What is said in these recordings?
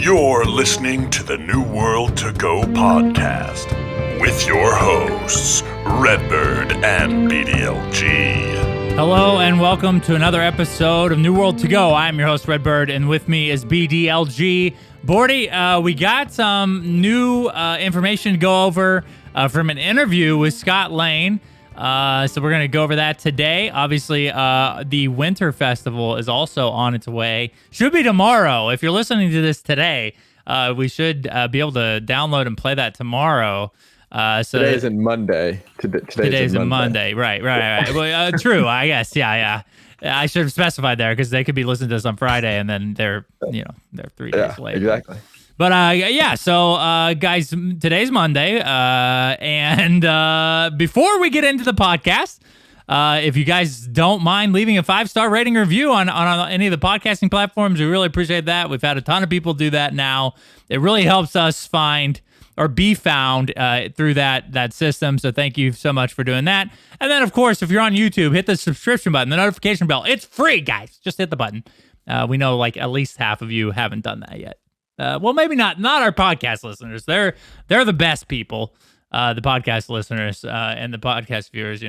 You're listening to the New World to Go podcast with your hosts, Redbyrd and BDLG. Hello and welcome to another episode of New World to Go. I'm your host, Redbyrd, and with me is BDLG. Bordy, we got some new information to go over from an interview with Scot Lane. So we're going to go over that today. Obviously, the Winter Festival is also on its way. Should be tomorrow. If you're listening to this today, we should be able to download and play that tomorrow. So today isn't Monday. Today's Monday. Right. Well, true, I guess. Yeah. I should have specified there because they could be listening to this on Friday and then they're 3 days late. Exactly. But so guys, today's Monday, and before we get into the podcast, if you guys don't mind leaving a 5-star rating review on any of the podcasting platforms, we really appreciate that. We've had a ton of people do that now. It really helps us find or be found through that system. So thank you so much for doing that. And then, of course, if you're on YouTube, hit the subscription button, the notification bell. It's free, guys. Just hit the button. We know like at least half of you haven't done that yet. Well, maybe not our podcast listeners. They're the best people. The podcast listeners and the podcast viewers,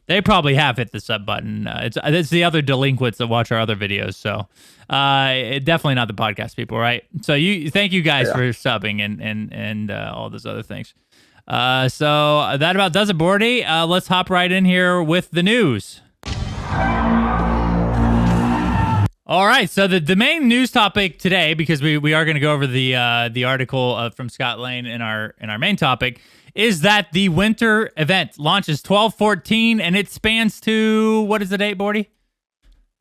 they probably have hit the sub button. It's the other delinquents that watch our other videos. So definitely not the podcast people, right? So thank you guys for subbing and all those other things. So that about does it, Bordy. Let's hop right in here with the news. All right, so the main news topic today, because we are going to go over the article from Scot Lane in our main topic, is that the winter event launches 12/14 and it spans to, what is the date, Bordy?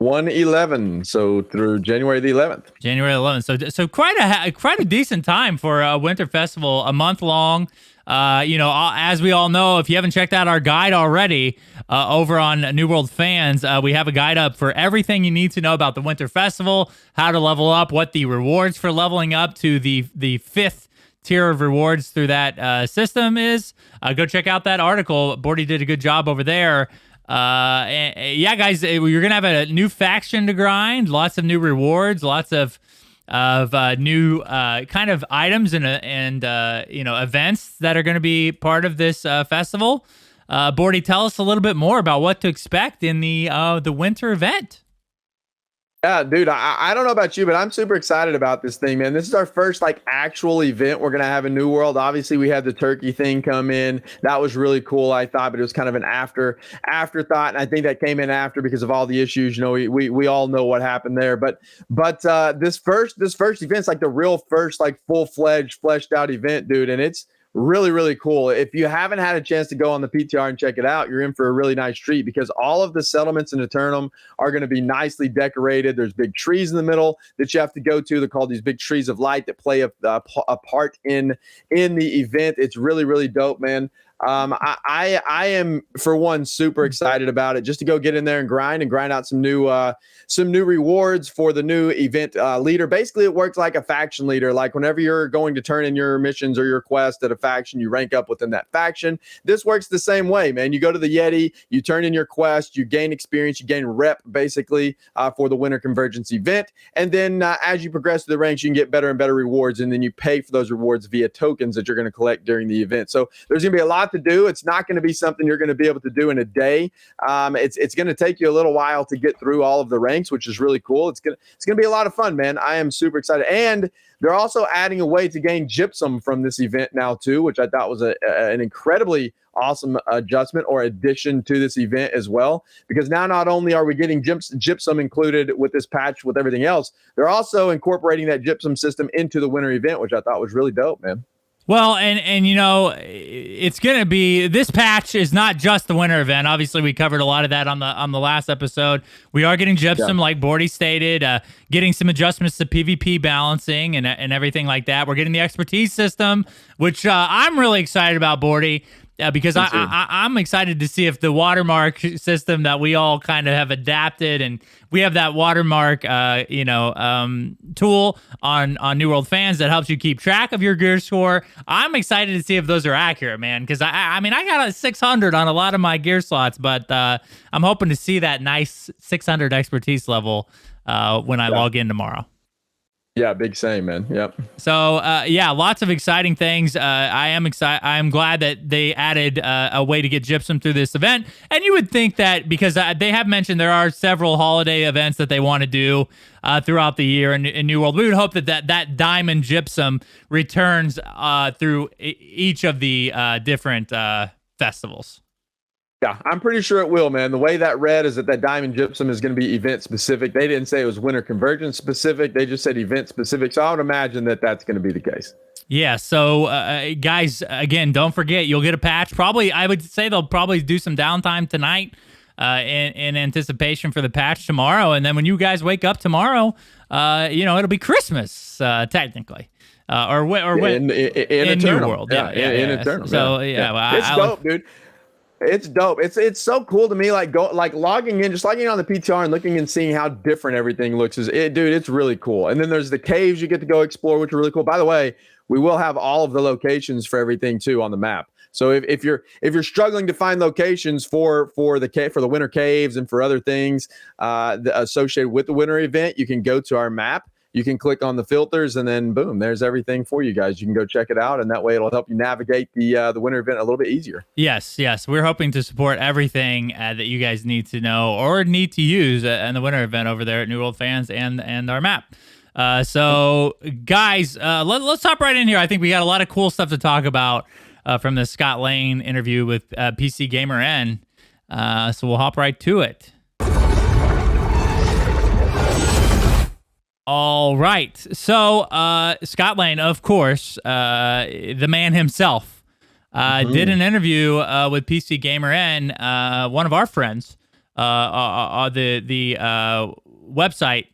1/11, so through January the 11th. January 11th. So quite a decent time for a winter festival, a month long. As we all know, if you haven't checked out our guide already over on New World Fans, we have a guide up for everything you need to know about the Winter Festival, how to level up, what the rewards for leveling up to the 5th tier of rewards through that system is. Go check out that article. Bordy did a good job over there. Guys, you're going to have a new faction to grind, lots of new rewards, lots of new kind of items and events that are going to be part of this festival. Bordy, tell us a little bit more about what to expect in the winter event. Yeah, dude, I don't know about you, but I'm super excited about this thing, man. This is our first actual event we're going to have in New World. Obviously, we had the turkey thing come in. That was really cool, I thought, but it was kind of an afterthought. And I think that came in after because of all the issues. We all know what happened there. But this first event's like the real first full-fledged, fleshed out event, dude. And it's really, really cool. If you haven't had a chance to go on the PTR and check it out, you're in for a really nice treat because all of the settlements in Eternum are going to be nicely decorated. There's big trees in the middle that you have to go to. They're called these big trees of light that play a part in the event. It's really, really dope, man. I am, for one, super excited about it, just to go get in there and grind out some new rewards for the new event leader. Basically, it works like a faction leader. Like whenever you're going to turn in your missions or your quest at a faction, you rank up within that faction. This works the same way, man. You go to the Yeti, you turn in your quest, you gain experience, you gain rep, basically, for the Winter Convergence event. And then as you progress through the ranks, you can get better and better rewards, and then you pay for those rewards via tokens that you're going to collect during the event. So there's going to be a lot to do. It's not going to be something you're going to be able to do in a day. It's going to take you a little while to get through all of the ranks, which is really cool. It's going to be a lot of fun, man. I am super excited. And they're also adding a way to gain gypsum from this event now too, which I thought was an incredibly awesome adjustment or addition to this event as well, because now not only are we getting gypsum included with this patch with everything else, they're also incorporating that gypsum system into the winter event, which I thought was really dope, man. Well, and it's going to be, this patch is not just the winter event. Obviously, we covered a lot of that on the last episode. We are getting gypsum, like Bordy stated, getting some adjustments to PvP balancing and everything like that. We're getting the expertise system, which I'm really excited about, Bordy. Because I'm excited to see if the watermark system that we all kind of have adapted, and we have that watermark, tool on New World Fans that helps you keep track of your gear score. I'm excited to see if those are accurate, man. Because I got a 600 on a lot of my gear slots, but I'm hoping to see that nice 600 expertise level when I log in tomorrow. Yeah, big same, man. Yep. So yeah, lots of exciting things. I am excited. I'm glad that they added a way to get gypsum through this event. And you would think that because they have mentioned there are several holiday events that they want to do throughout the year in New World. We would hope that diamond gypsum returns through each of the different festivals. Yeah, I'm pretty sure it will, man. The way that read is that diamond gypsum is going to be event specific. They didn't say it was winter convergence specific. They just said event specific. So I would imagine that that's going to be the case. Yeah. So guys, again, don't forget, you'll get a patch. Probably, I would say they'll probably do some downtime tonight in anticipation for the patch tomorrow. And then when you guys wake up tomorrow, it'll be Christmas technically. In Eternal. New World. Yeah, in Eternal. So Well, it's dope, dude. It's dope. It's so cool to me. Logging in on the PTR and looking and seeing how different everything looks. Dude, it's really cool. And then there's the caves you get to go explore, which are really cool. By the way, we will have all of the locations for everything too on the map. So if you're struggling to find locations for the winter caves and for other things associated with the winter event, you can go to our map. You can click on the filters and then boom, there's everything for you guys. You can go check it out, and that way it'll help you navigate the winter event a little bit easier. Yes. We're hoping to support everything that you guys need to know or need to use in the winter event over there at New World Fans and our map. So guys, let's hop right in here. I think we got a lot of cool stuff to talk about from the Scot Lane interview with PCGamerN. So we'll hop right to it. All right. So Scot Lane, of course, the man himself, did an interview with PCGamerN, one of our friends, the website.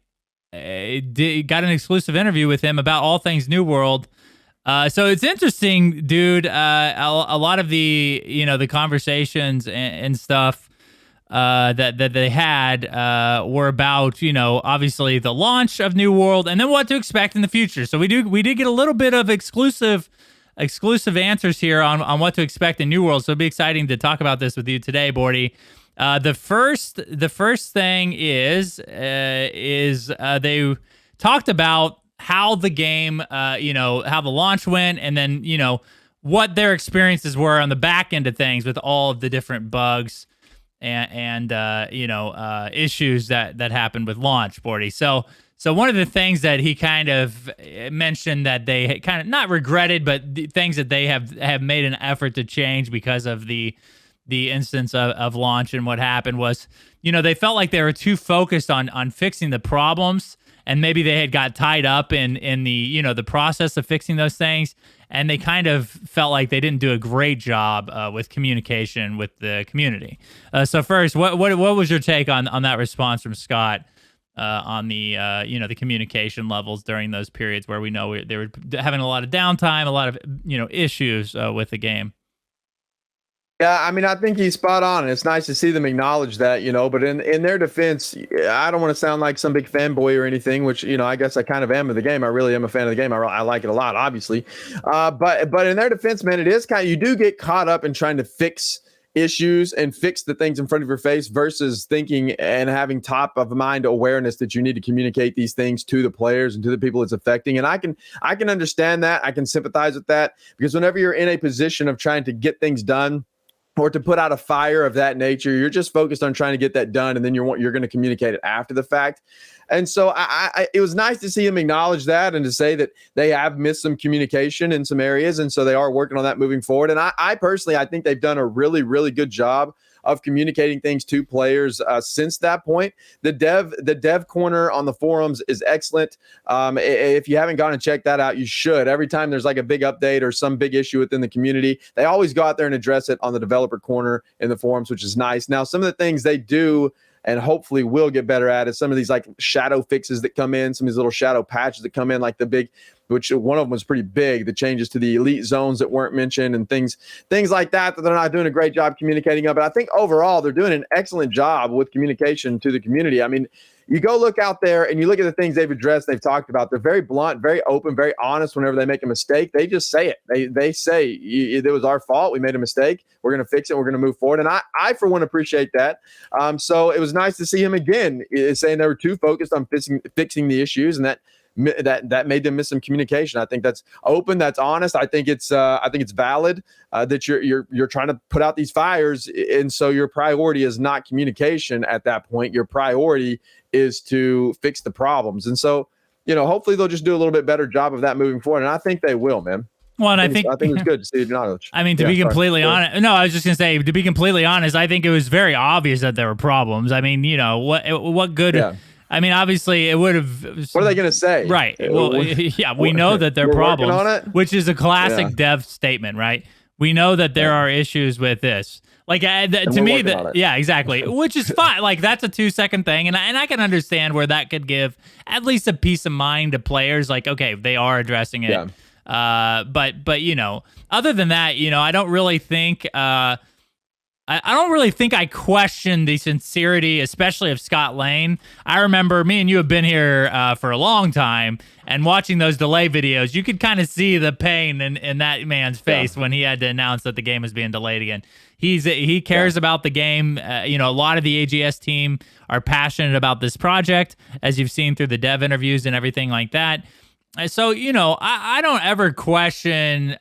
Got an exclusive interview with him about all things New World. So it's interesting, dude. A lot of the conversations and stuff that they had were about, obviously the launch of New World and then what to expect in the future. So we did get a little bit of exclusive answers here on what to expect in New World. So it'd be exciting to talk about this with you today, Bordy. The first thing is they talked about how the game, how the launch went, and then what their experiences were on the back end of things with all of the different bugs and issues that happened with launch, Bordy. So one of the things that he kind of mentioned that they kind of not regretted, but the things that they have made an effort to change because of the instance of launch and what happened was, they felt like they were too focused on fixing the problems, and maybe they had got tied up in the the process of fixing those things, and they kind of felt like they didn't do a great job with communication with the community. So first, what was your take on that response from Scott on the the communication levels during those periods where we know they were having a lot of downtime, a lot of issues with the game? Yeah, I mean, I think he's spot on. It's nice to see them acknowledge that, but in their defense, I don't want to sound like some big fanboy or anything, which, I guess I kind of am of the game. I really am a fan of the game. I like it a lot, obviously. But in their defense, man, it is you do get caught up in trying to fix issues and fix the things in front of your face versus thinking and having top of mind awareness that you need to communicate these things to the players and to the people it's affecting. And I can understand that. I can sympathize with that, because whenever you're in a position of trying to get things done or to put out a fire of that nature, you're just focused on trying to get that done, and then you're going to communicate it after the fact. And so it was nice to see him acknowledge that and to say that they have missed some communication in some areas, and so they are working on that moving forward. And I personally, I think they've done a really, really good job of communicating things to players since that point. The dev corner on the forums is excellent. If you haven't gone and checked that out, you should. Every time there's like a big update or some big issue within the community, they always go out there and address it on the developer corner in the forums, which is nice. Now, some of the things they do and hopefully will get better at is some of these like shadow fixes that come in, some of these little shadow patches that come in, like the big, which one of them was pretty big, the changes to the elite zones that weren't mentioned and things like that they're not doing a great job communicating on. But I think overall they're doing an excellent job with communication to the community. I mean, you go look out there and you look at the things they've addressed, they've talked about. They're very blunt, very open, very honest. Whenever they make a mistake, they just say it. They say, it was our fault. We made a mistake. We're going to fix it. We're going to move forward. And I for one, appreciate that. So it was nice to see him again saying they were too focused on fixing the issues, and that that made them miss some communication. I think that's open, that's honest. I think it's valid that you're trying to put out these fires, and so your priority is not communication at that point. Your priority is to fix the problems, and so hopefully they'll just do a little bit better job of that moving forward, and I think they will, man. Well, and I think it's good to see the knowledge. I mean, to be completely honest, no, I was just gonna say, to be completely honest, I think it was very obvious that there were problems. I mean, what good? Yeah. I mean, obviously, it would have. What are they gonna say? Right. Well, yeah, we know that there are problems, which is a classic dev statement, right? We know that there are issues with this. Like to me, yeah, exactly, which is fine. Like that's a 2-second thing, and I can understand where that could give at least a peace of mind to players. Like, okay, they are addressing it. Yeah. But other than that, I don't really think I don't really think I question the sincerity, especially of Scot Lane. I remember me and you have been here for a long time, and watching those delay videos, you could kind of see the pain in that man's face when he had to announce that the game was being delayed again. He cares about the game. A lot of the AGS team are passionate about this project, as you've seen through the dev interviews and everything like that. So, I don't ever question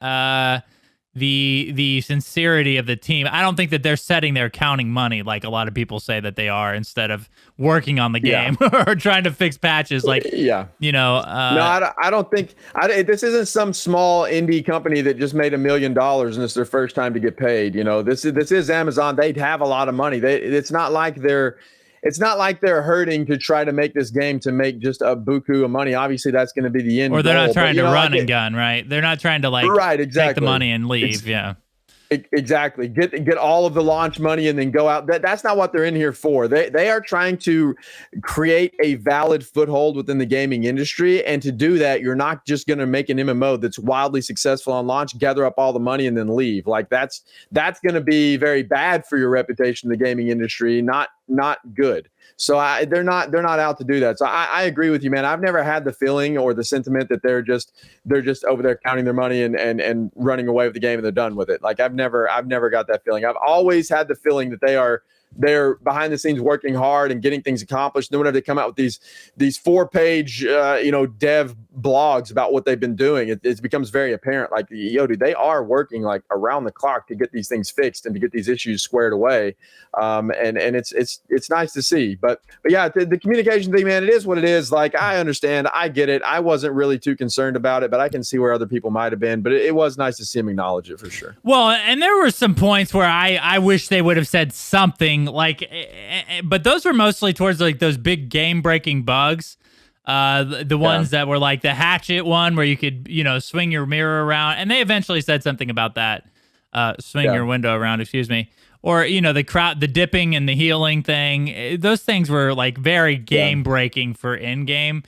the sincerity of the team. I don't think that they're sitting there counting money like a lot of people say that they are, instead of working on the game or trying to fix patches. Like, no, I don't think this isn't some small indie company that just made $1 million and it's their first time to get paid. This is Amazon. They'd have a lot of money. It's not like they're hurting to try to make this game to make just a buku of money. Obviously, that's going to be the end. Or they're not trying to run and gun, right? They're not trying to take the money and leave. Exactly. Get all of the launch money and then go out. That's not what they're in here for. They are trying to create a valid foothold within the gaming industry, and to do that, you're not just going to make an MMO that's wildly successful on launch, gather up all the money, and then leave. Like that's going to be very bad for your reputation in the gaming industry. Not good. So they're not out to do that. So I agree with you, man. I've never had the feeling or the sentiment that they're just over there counting their money and running away with the game and they're done with it. Like I've never got that feeling. I've always had the feeling that they're behind the scenes working hard and getting things accomplished. Then whenever they come out with these 4-page dev blogs about what they've been doing, it becomes very apparent. Like, dude, they are working like around the clock to get these things fixed and to get these issues squared away. And it's nice to see. But yeah, the communication thing, man, it is what it is. Like, I understand, I get it. I wasn't really too concerned about it, but I can see where other people might have been. But it was nice to see him acknowledge it for sure. Well, and there were some points where I wish they would have said something. But those were mostly towards like those big game-breaking bugs, the ones that were like the hatchet one where you could swing your mirror around, and they eventually said something about that, swing your window around, excuse me, or the dipping and the healing thing. Those things were like very game-breaking for in-game,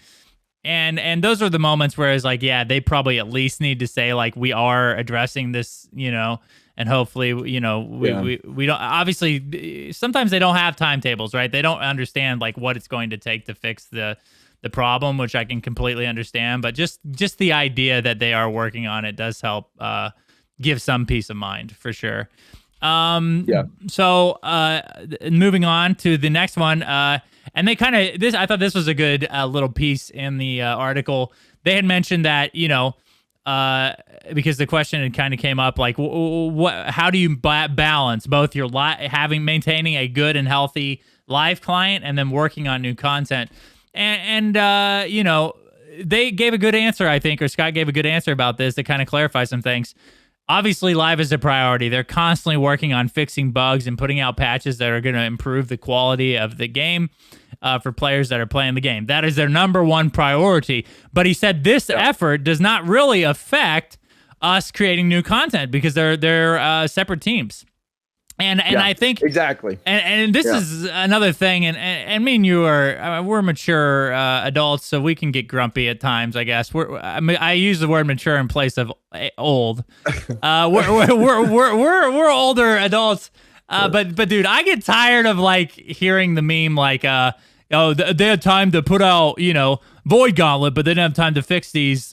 and those are the moments where it's like, they probably at least need to say like, we are addressing this, and hopefully, we don't, obviously, sometimes they don't have timetables, right? They don't understand like what it's going to take to fix the problem, which I can completely understand. But just the idea that they are working on it does help give some peace of mind for sure. So moving on to the next one, and they kind of, I thought this was a good little piece in the article. They had mentioned that, because the question had kind of came up like, how do you balance both your maintaining a good and healthy live client and then working on new content? And they gave a good answer, I think, or Scott gave a good answer about this to kind of clarify some things. Obviously, live is a priority. They're constantly working on fixing bugs and putting out patches that are going to improve the quality of the game for players that are playing the game. That is their number one priority. But he said this effort does not really affect us creating new content because they're separate teams. And I think exactly. And this is another thing. And me and you we're mature adults, so we can get grumpy at times. I guess I use the word mature in place of old. We're older adults. But dude, I get tired of like hearing the meme like, they had time to put out Void Gauntlet, but they didn't have time to fix these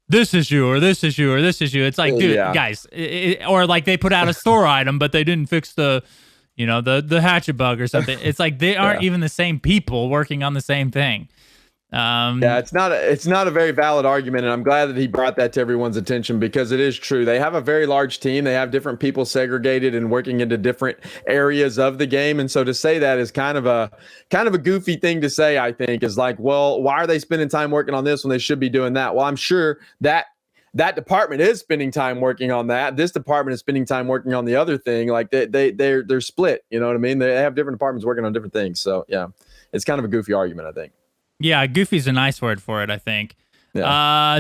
this issue or this issue or this issue. It's like, dude, guys, or like they put out a store item, but they didn't fix the hatchet bug or something. It's like they aren't even the same people working on the same thing. Yeah, it's not a very valid argument, and I'm glad that he brought that to everyone's attention because it is true. They have a very large team. They have different people segregated and working into different areas of the game, and so to say that is kind of a goofy thing to say. I think is like, well, why are they spending time working on this when they should be doing that? Well, I'm sure that department is spending time working on that. This department is spending time working on the other thing. Like they're split. You know what I mean? They have different departments working on different things. So yeah, it's kind of a goofy argument, I think. Yeah, goofy's a nice word for it, I think. Yeah.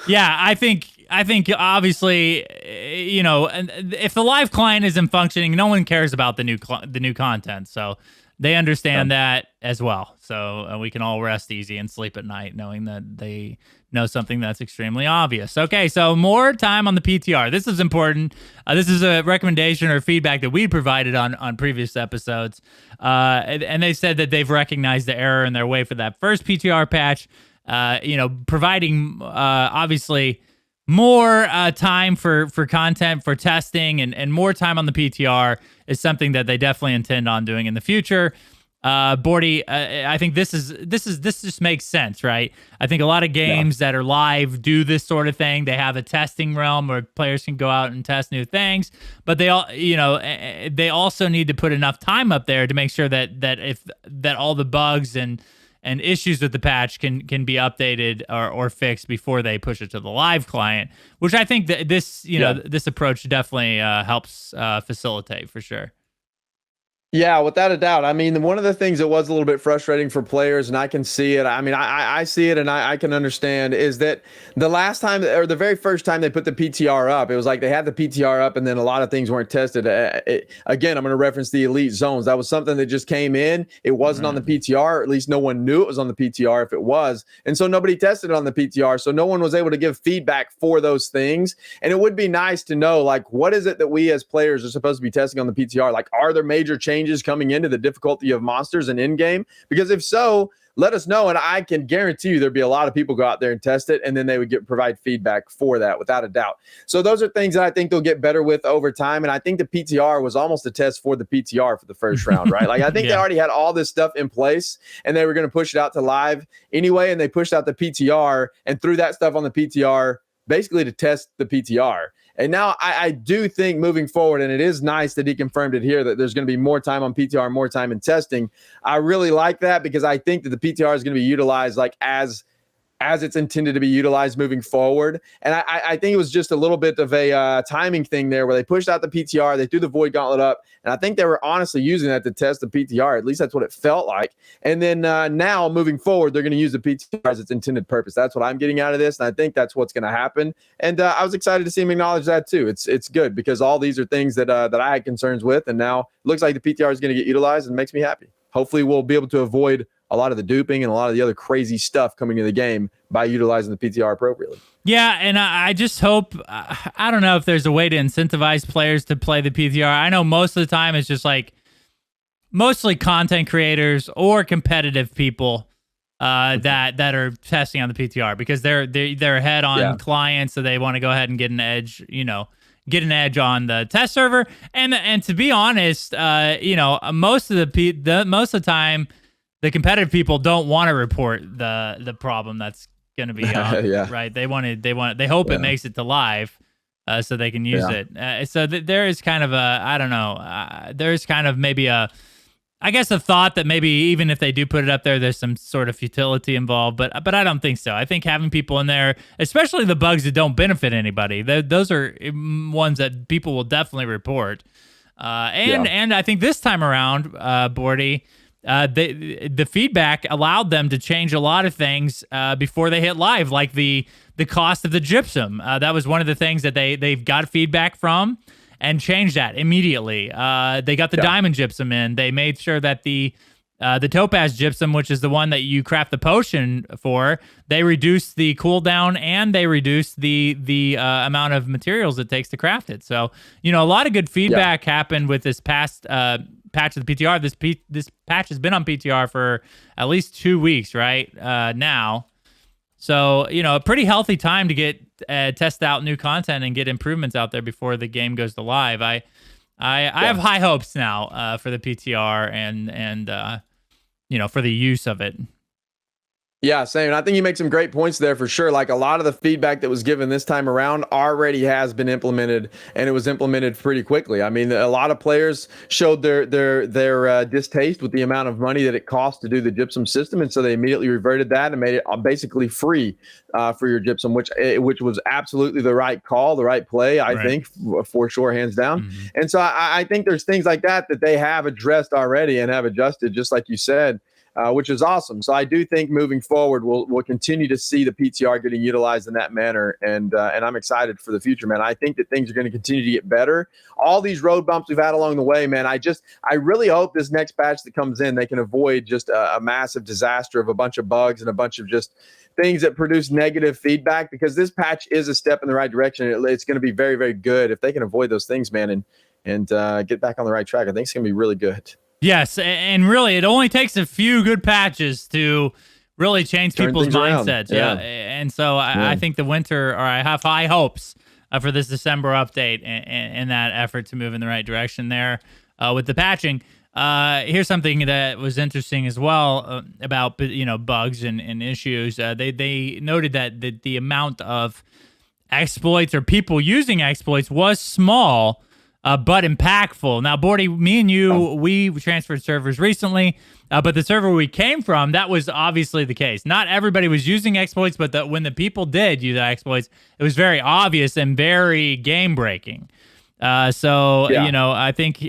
Yeah, I think obviously, if the live client isn't functioning, no one cares about the new content. So they understand that as well. So we can all rest easy and sleep at night knowing that they know something that's extremely obvious. Okay, so more time on the PTR. This is important. This is a recommendation or feedback that we provided on previous episodes. And they said that they've recognized the error in their way for that first PTR patch, providing obviously more time for content, for testing, and more time on the PTR is something that they definitely intend on doing in the future. Bordy, I think this just makes sense, right? I think a lot of games that are live do this sort of thing. They have a testing realm where players can go out and test new things, but they also need to put enough time up there to make sure that all the bugs and issues with the patch can be updated or fixed before they push it to the live client, which I think that this approach definitely helps facilitate for sure. Yeah, without a doubt. I mean, one of the things that was a little bit frustrating for players, and I can see it. I mean, I see it and I can understand is that the last time or the very first time they put the PTR up, it was like they had the PTR up and then a lot of things weren't tested. Again, I'm going to reference the elite zones. That was something that just came in. It wasn't on the PTR, or at least no one knew it was on the PTR if it was. And so nobody tested it on the PTR. So no one was able to give feedback for those things. And it would be nice to know, like, what is it that we as players are supposed to be testing on the PTR? Like, are there major changes coming into the difficulty of monsters and in-game? Because if so, let us know, and I can guarantee you there'd be a lot of people go out there and test it, and then they would provide feedback for that without a doubt. So those are things that I think they'll get better with over time, and I think the PTR was almost a test for the PTR for the first round, right? Like I think they already had all this stuff in place, and they were going to push it out to live anyway, and they pushed out the PTR and threw that stuff on the PTR basically to test the PTR. And now I do think moving forward, and it is nice that he confirmed it here, that there's going to be more time on PTR, more time in testing. I really like that because I think that the PTR is going to be utilized like as it's intended to be utilized moving forward. And I think it was just a little bit of a timing thing there where they pushed out the PTR, they threw the Void Gauntlet up, and I think they were honestly using that to test the PTR. At least that's what it felt like. And then now moving forward, they're going to use the PTR as its intended purpose. That's what I'm getting out of this, and I think that's what's going to happen. And I was excited to see him acknowledge that too. It's good because all these are things that I had concerns with, and now it looks like the PTR is going to get utilized, and it makes me happy. Hopefully we'll be able to avoid a lot of the duping and a lot of the other crazy stuff coming into the game by utilizing the PTR appropriately. Yeah, and I just hope, I don't know if there's a way to incentivize players to play the PTR. I know most of the time it's just like mostly content creators or competitive people that are testing on the PTR because they're ahead on clients, so they want to go ahead and get an edge, on the test server. And to be honest, most of the time, the competitive people don't want to report the problem that's going to be right. They hope it makes it to live, so they can use it. So there is kind of there's kind of maybe a thought that maybe even if they do put it up there, there's some sort of futility involved. But I don't think so. I think having people in there, especially the bugs that don't benefit anybody, those are ones that people will definitely report. And I think this time around, Bordy, the feedback allowed them to change a lot of things before they hit live, like the cost of the gypsum. That was one of the things that they've got feedback from and changed that immediately. They got the diamond gypsum in. They made sure that the topaz gypsum, which is the one that you craft the potion for, they reduced the cooldown and they reduced the amount of materials it takes to craft it. So, a lot of good feedback happened with this past patch of the PTR. This patch has been on PTR for at least 2 weeks right now. So, a pretty healthy time to get test out new content and get improvements out there before the game goes to live. I have high hopes now for the PTR and for the use of it. Yeah, same. I think you make some great points there for sure. Like a lot of the feedback that was given this time around already has been implemented, and it was implemented pretty quickly. I mean, a lot of players showed their distaste with the amount of money that it costs to do the gypsum system, and so they immediately reverted that and made it basically free for your gypsum, which was absolutely the right call, the right play, I think, for sure, hands down. Mm-hmm. And so I think there's things like that they have addressed already and have adjusted, just like you said. Which is awesome. So I do think moving forward, we'll continue to see the PTR getting utilized in that manner, and I'm excited for the future, man. I think that things are going to continue to get better. All these road bumps we've had along the way, man. I really hope this next patch that comes in, they can avoid just a massive disaster of a bunch of bugs and a bunch of just things that produce negative feedback, because this patch is a step in the right direction. It's going to be very, very good if they can avoid those things, man, and get back on the right track. I think it's going to be really good. Yes, and really, it only takes a few good patches to really change people's mindsets. Yeah. And so I think the winter, or I have high hopes for this December update and that effort to move in the right direction there with the patching. Here's something that was interesting as well about bugs and issues. They noted that the amount of exploits or people using exploits was small, but impactful. Now, Bordy, me and you, we transferred servers recently, but the server we came from, that was obviously the case. Not everybody was using exploits, but when the people did use exploits, it was very obvious and very game-breaking. I think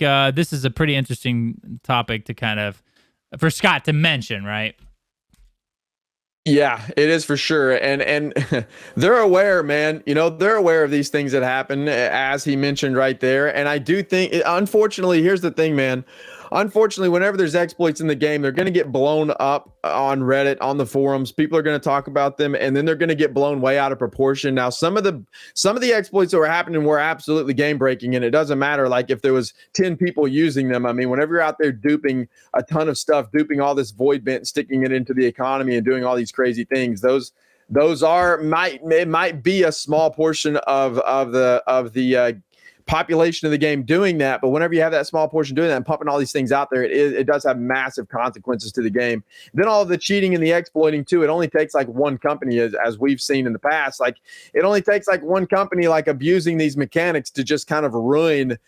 this is a pretty interesting topic to kind of, for Scott to mention, right? Yeah, it is for sure. And they're aware, man. They're aware of these things that happen, as he mentioned right there. And I do think, unfortunately, here's the thing, man. Unfortunately, whenever there's exploits in the game, they're going to get blown up on Reddit, on the forums. People are going to talk about them, and then they're going to get blown way out of proportion. Now, some of the exploits that were happening were absolutely game breaking, and it doesn't matter like if there was 10 people using them. I mean, whenever you're out there duping a ton of stuff, duping all this void bent, sticking it into the economy, and doing all these crazy things, those might be a small portion of the population of the game doing that, but whenever you have that small portion doing that and pumping all these things out there, it does have massive consequences to the game. Then all of the cheating and the exploiting too, it only takes like one company, as we've seen in the past, like it only takes like one company like abusing these mechanics to just kind of ruin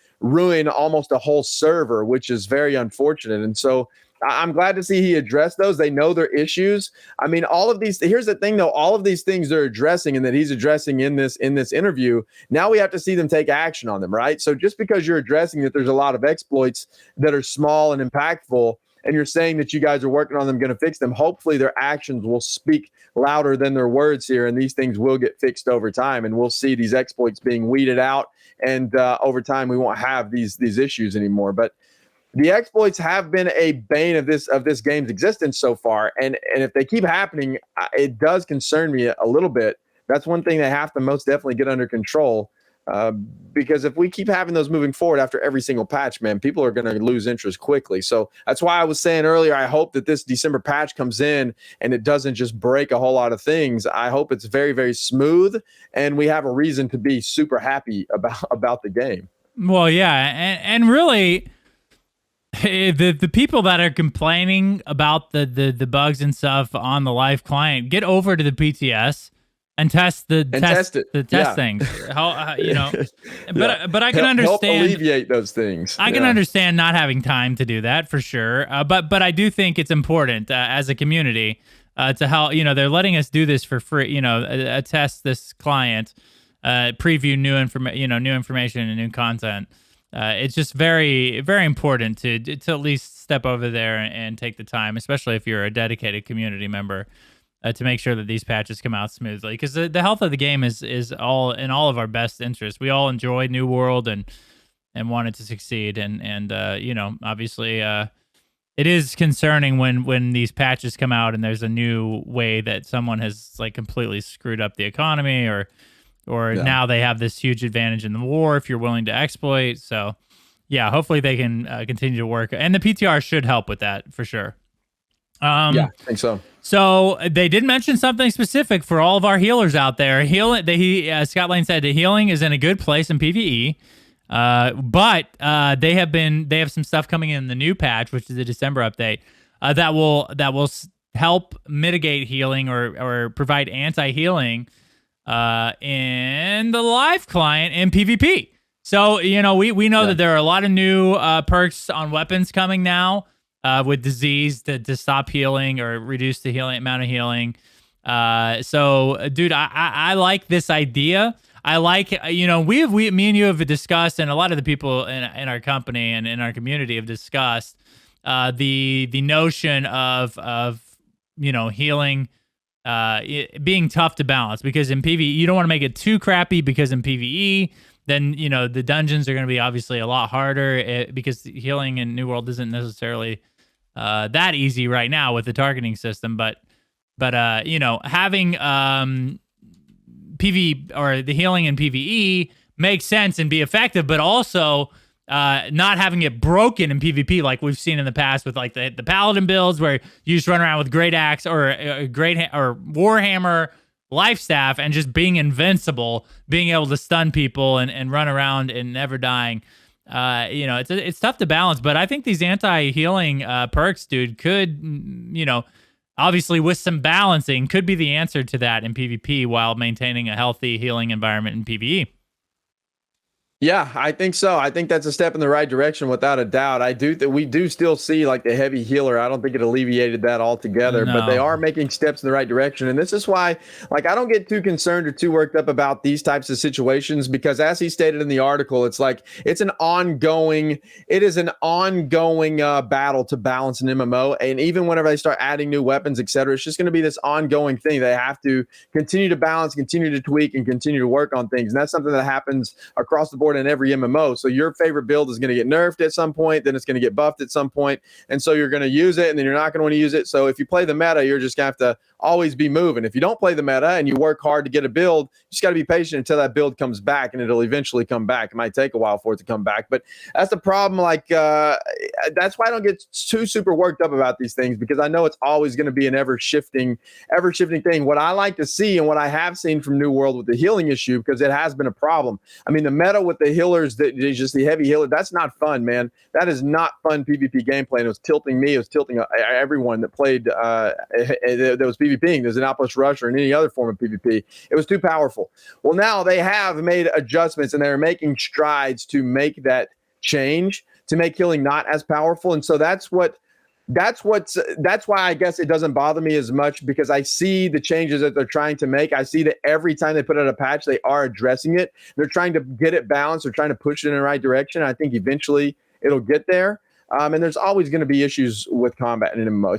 almost a whole server, which is very unfortunate. And so I'm glad to see he addressed those. They know their issues. I mean, here's the thing though, all of these things they're addressing and that he's addressing in this interview, now we have to see them take action on them, right? So just because you're addressing that there's a lot of exploits that are small and impactful, and you're saying that you guys are working on them, going to fix them, hopefully their actions will speak louder than their words here, and these things will get fixed over time, and we'll see these exploits being weeded out, and over time we won't have these issues anymore. But the exploits have been a bane of this game's existence so far, and if they keep happening, it does concern me a little bit. That's one thing they have to most definitely get under control, because if we keep having those moving forward after every single patch, man, people are going to lose interest quickly. So that's why I was saying earlier, I hope that this December patch comes in and it doesn't just break a whole lot of things. I hope it's very, very smooth, and we have a reason to be super happy about the game. Well, yeah, and really, the people that are complaining about the bugs and stuff on the live client, get over to the PTS and test things. How but I can understand, help alleviate those things. I can understand not having time to do that for sure. But I do think it's important as a community to help. They're letting us do this for free. Test this client, preview new information and new content. It's just very, very important to at least step over there and take the time, especially if you're a dedicated community member, to make sure that these patches come out smoothly. Because the health of the game is all in all of our best interest. We all enjoy New World and want it to succeed, and obviously it is concerning when these patches come out and there's a new way that someone has like completely screwed up the economy, or now they have this huge advantage in the war if you're willing to exploit. So, yeah, hopefully they can continue to work. And the PTR should help with that for sure. Yeah, I think so. So they did mention something specific for all of our healers out there. Scot Lane said the healing is in a good place in PvE. But they have some stuff coming in the new patch, which is the December update. that will help mitigate healing or provide anti-healing in the live client in PvP. So, we know that there are a lot of new perks on weapons coming now with disease to stop healing or reduce the amount of healing. So, dude, I like this idea. I like, me and you have discussed, and a lot of the people in our company and in our community have discussed the notion of healing being tough to balance, because in PvE you don't want to make it too crappy, because in PvE then the dungeons are going to be obviously a lot harder because healing in New World isn't necessarily that easy right now with the targeting system, but having PvE or the healing in PvE makes sense and be effective, but also not having it broken in PvP like we've seen in the past with like the paladin builds where you just run around with great axe or or warhammer life staff and just being invincible, being able to stun people and run around and never dying. It's tough to balance, but I think these anti-healing perks, dude, could obviously with some balancing, could be the answer to that in PvP while maintaining a healthy healing environment in PvE. Yeah, I think so. I think that's a step in the right direction without a doubt. I do that. We do still see like the heavy healer. I don't think it alleviated that altogether, but they are making steps in the right direction. And this is why, like, I don't get too concerned or too worked up about these types of situations, because as he stated in the article, it's like it is an ongoing battle to balance an MMO. And even whenever they start adding new weapons, etc., it's just going to be this ongoing thing. They have to continue to balance, continue to tweak, and continue to work on things. And that's something that happens across the board in every MMO. So your favorite build is going to get nerfed at some point, then it's going to get buffed at some point, and so you're going to use it, and then you're not going to want to use it. So if you play the meta, you're just going to have to always be moving. If you don't play the meta and you work hard to get a build, you just got to be patient until that build comes back, and it'll eventually come back. It might take a while for it to come back, but that's the problem. Like that's why I don't get too super worked up about these things, because I know it's always going to be an ever shifting thing. What I like to see, and what I have seen from New World with the healing issue, because it has been a problem. I mean, the meta with the healers, that is just the heavy healer, that's not fun, man. That is not fun PvP gameplay, and it was tilting me. It was tilting everyone that played that was PvPing. There's an Outpost Rush or in any other form of PvP. It was too powerful. Well, now they have made adjustments, and they're making strides to make that change, to make healing not as powerful. And so that's why I guess it doesn't bother me as much, because I see the changes that they're trying to make. I see that every time they put out a patch, they are addressing it. They're trying to get it balanced. They're trying to push it in the right direction. I think eventually it'll get there. And there's always going to be issues with combat in MMO.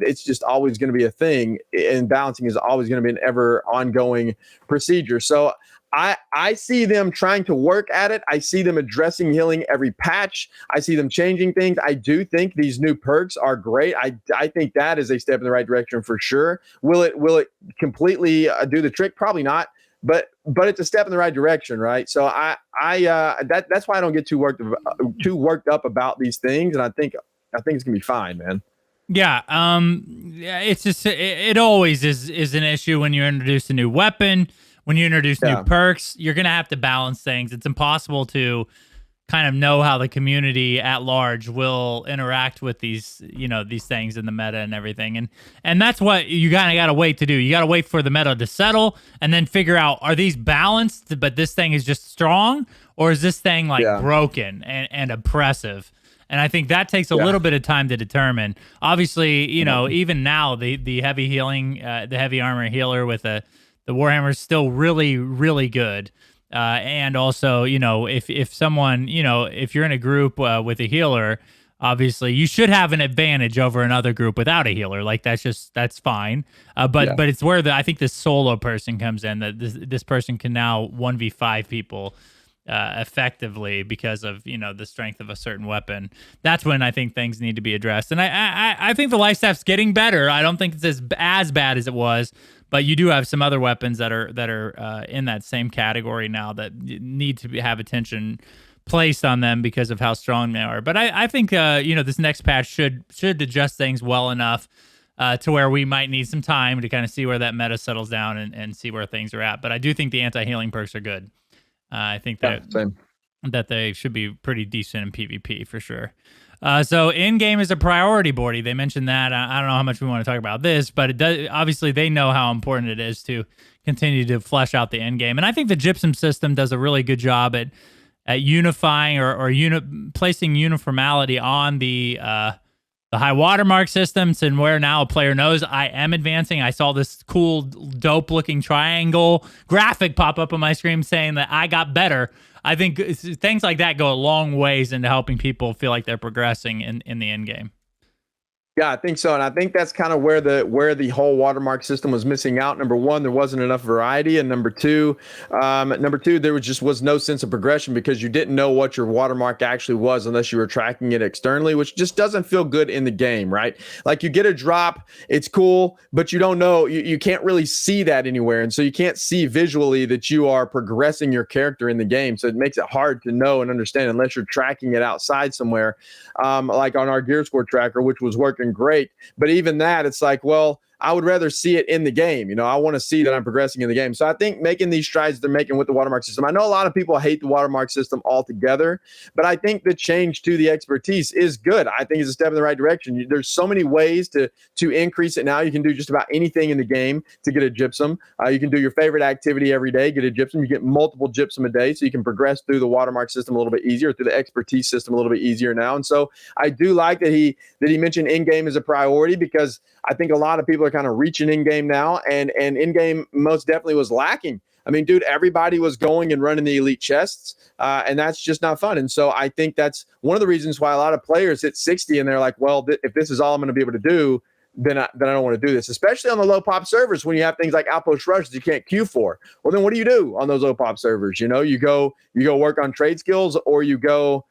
It's just always going to be a thing, and balancing is always going to be an ever ongoing procedure. So I see them trying to work at it. I see them addressing healing every patch. I see them changing things. I do think these new perks are great. I think that is a step in the right direction for sure. Will it completely do the trick? Probably not. But it's a step in the right direction, right? So that's why I don't get too worked up about these things, and I think it's gonna be fine, man. Yeah, it's just it always is an issue when you introduce a new weapon. When you introduce new perks, you're going to have to balance things. It's impossible to kind of know how the community at large will interact with these things in the meta and everything. And that's what you kind of got to wait to do. You got to wait for the meta to settle and then figure out, are these balanced, but this thing is just strong, or is this thing broken and oppressive? And I think that takes a little bit of time to determine. Obviously, even now, the heavy healing, the heavy armor healer with the Warhammer is still really, really good. And also, if someone, if you're in a group with a healer, obviously you should have an advantage over another group without a healer. Like that's fine. But it's where I think the solo person comes in, that this person can now 1v5 people effectively because of the strength of a certain weapon. That's when I think things need to be addressed. And I think the life staff's getting better. I don't think it's as bad as it was. But you do have some other weapons that are in that same category now that need to have attention placed on them because of how strong they are. But I think this next patch should adjust things well enough to where we might need some time to kind of see where that meta settles down and see where things are at. But I do think the anti-healing perks are good. I think that they should be pretty decent in PvP for sure. So in-game is a priority, Bordy. They mentioned that. I don't know how much we want to talk about this, but it does. Obviously, they know how important it is to continue to flesh out the in-game. And I think the Gypsum system does a really good job at unifying or placing uniformity on the high watermark systems, and where now a player knows I am advancing. I saw this cool, dope-looking triangle graphic pop up on my screen saying that I got better. I think things like that go a long ways into helping people feel like they're progressing in the end game. Yeah, I think so, and I think that's kind of where the whole watermark system was missing out. Number one, there wasn't enough variety, and number two, there was no sense of progression because you didn't know what your watermark actually was unless you were tracking it externally, which just doesn't feel good in the game, right? Like you get a drop, it's cool, but you don't know, you can't really see that anywhere, and so you can't see visually that you are progressing your character in the game. So it makes it hard to know and understand unless you're tracking it outside somewhere, like on our gear score tracker, which was working great. But even that, it's like, well, I would rather see it in the game. You know, I want to see that I'm progressing in the game. So I think making these strides they're making with the watermark system. I know a lot of people hate the watermark system altogether, but I think the change to the expertise is good. I think it's a step in the right direction. There's so many ways to increase it now. You can do just about anything in the game to get a gypsum. You can do your favorite activity every day, get a gypsum. You get multiple gypsum a day, so you can progress through the watermark system a little bit easier, through the expertise system a little bit easier now. And so I do like that he mentioned in-game as a priority, because I think a lot of people are kind of reaching in-game now, and in-game most definitely was lacking. I mean, dude, everybody was going and running the elite chests, and that's just not fun. And so I think that's one of the reasons why a lot of players hit 60 and they're like, well, if this is all I'm going to be able to do, then I don't want to do this, especially on the low pop servers when you have things like outpost rushes you can't queue for. Well, then what do you do on those low pop servers? You know, you go work on trade skills, or you go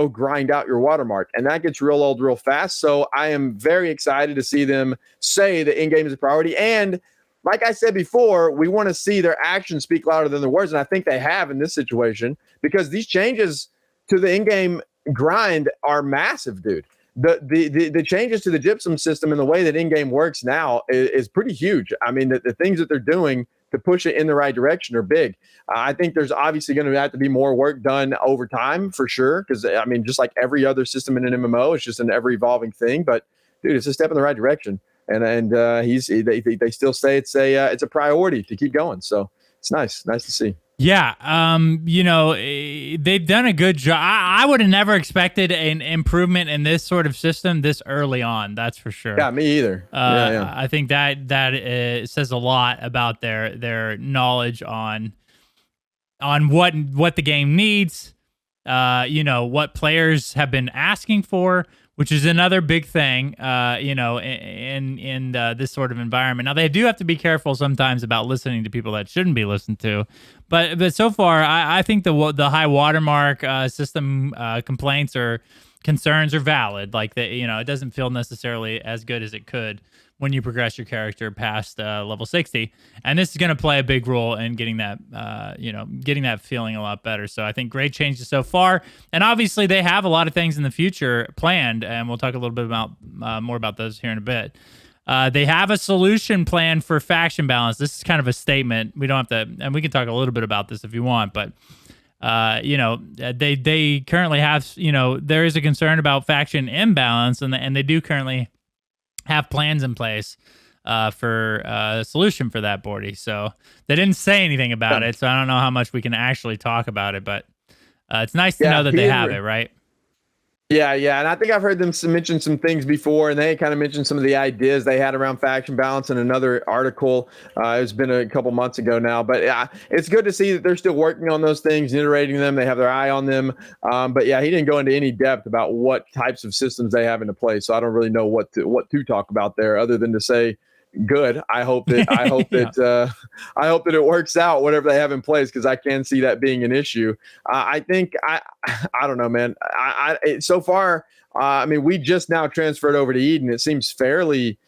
grind out your watermark, and that gets real old real fast. So I am very excited to see them say that in-game is a priority. And like I said before, we want to see their actions speak louder than their words, and I think they have in this situation, because these changes to the in-game grind are massive, dude. The changes to the gypsum system and the way that in-game works now is pretty huge. I mean, the things that they're doing to push it in the right direction are big. I think there's obviously going to have to be more work done over time for sure, because I mean, just like every other system in an MMO, it's just an ever evolving thing. But dude, it's a step in the right direction, and they still say it's a priority to keep going. So it's nice to see. Yeah, you know, they've done a good job. I would have never expected an improvement in this sort of system this early on. That's for sure. Yeah, me either. Yeah. I think that says a lot about their knowledge on what the game needs. You know, what players have been asking for, which is another big thing, you know, in this sort of environment. Now, they do have to be careful sometimes about listening to people that shouldn't be listened to. But so far, I think the high watermark system complaints or concerns are valid. Like, you know, it doesn't feel necessarily as good as it could when you progress your character past level 60. And this is going to play a big role in getting that, getting that feeling a lot better. So I think great changes so far. And obviously they have a lot of things in the future planned, and we'll talk a little bit about more about those here in a bit. They have a solution plan for faction balance. This is kind of a statement. We don't have to, and we can talk a little bit about this if you want, but you know, they currently have, you know, there is a concern about faction imbalance, and they do currently have plans in place for a solution for that, Bordy. So they didn't say anything about it, so I don't know how much we can actually talk about it, but it's nice to know that they have it, right? Yeah, and I think I've heard them mention some things before, and they kind of mentioned some of the ideas they had around faction balance in another article. It's been a couple months ago now, but it's good to see that they're still working on those things, iterating them. They have their eye on them. But yeah, he didn't go into any depth about what types of systems they have into place, so I don't really know what to talk about there, other than to say, good. I hope that it works out, whatever they have in place, because I can see that being an issue. I think I don't know, man. So far, I mean, we just now transferred over to Eden. It seems fairly